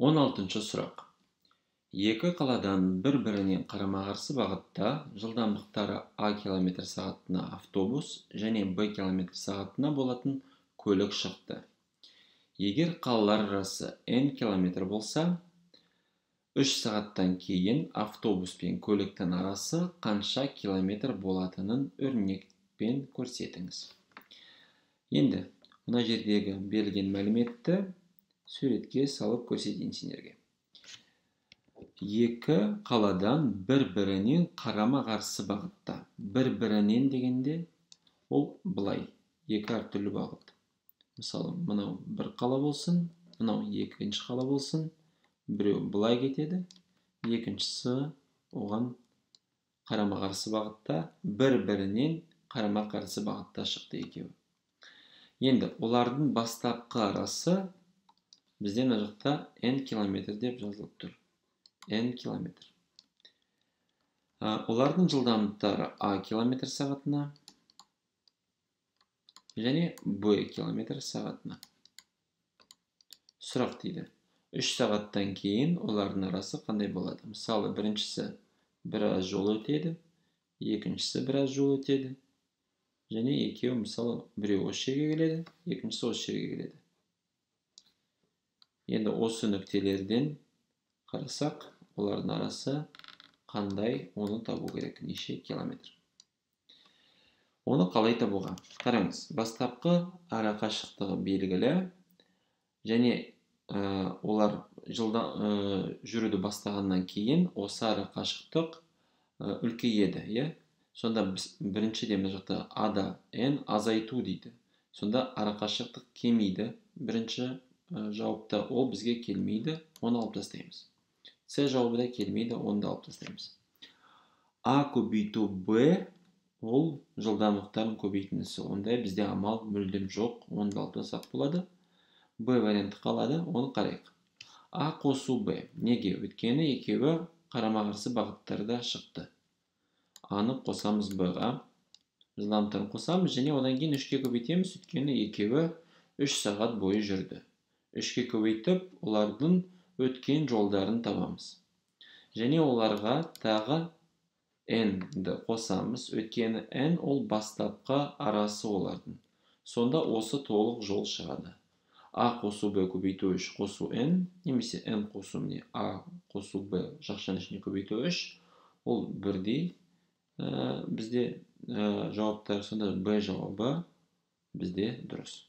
16-шы сұрақ. Екі қаладан бір-бірінен қарама-қарсы бағытта жылдамдықтары А км сағатына автобус және Б км сағатына болатын көлік шықты. Егер қалалар арасы N км болса, 3 сағаттан кейін автобус пен көліктің арасы қанша километр болатынын өрнекпен көрсетіңіз. Енді, мына жердегі берілген мәліметті суретке салып көрсетейін сендерге. Екі қаладан бір-бірінен қарама-қарсы бағытта. Бір-бірінен дегенде ол былай, екі әртүрлі бағыт. Мысалы, мынау бір қала болсын, мынау екінші қала болсын, біреу былай кетеді, екіншісі оған қарама-қарсы бағытта, бір-бірінен қарама-қарсы бағытта шықты екеуі. Енді, олардың бастапқы арасы бізде мына жақта N километр деп жазылып тұр. N километр. Олардың жылдамдықтары А километр сағатына және Б километр сағатына. Сұрақ дейді. 3 сағаттан кейін олардың арасы қандай болады? Мысалы, біріншісі біраз жол өтеді, екіншісі біраз жол өтеді. Және екеуі, мысалы, біреу осы жерге келеді, екіншісі осы жерге келеді. Енді осы нүктелерден қарасақ, олардың арасы қандай, оны табу керек, неше километр. Оны қалай табуға? Қараңыз, бастапқы ара қашықтығы белгілі, және олар жүруді бастағаннан кейін осы ара қашықтық үлкейеді. Сонда біріншіден мына жақта А-да N азайту дейді. Сонда ара қашықтық кемейді. Бірінші жауапта ол бізге келмейді, оны алып тастаймыз. С жауабы да келмейді, оны да алып тастаймыз. А көбейту Б ол жылдамдықтардың көбейтіндісі. Ондай бізде амал мүлдем жоқ, оны да алып тастасақ болады. Б варианты қалады, оны қарайық. А қосу Б. Неге? Өйткені екеуі қарама-қарсы бағыттарда шықты. А-ны қосамыз Б-ға, жылдамдықтарын қосамыз, және одан кейін 3-ке көбейтеміз, өйткені екеуі 3 сағат бойы жүрді. 3-ке көбейтіп, олардың өткен жолдарын табамыз. Және оларға тағы N-ді қосамыз, өйткені N ол бастапқы арасы олардың. Сонда осы толық жол шығады. А қосу Б көбейту 3 қосу N, немесе N қосу А қосу Б жақшаның ішіне көбейту 3, ол бірдей. Бізде жауаптар, сонда Б жауабы бізде дұрыс.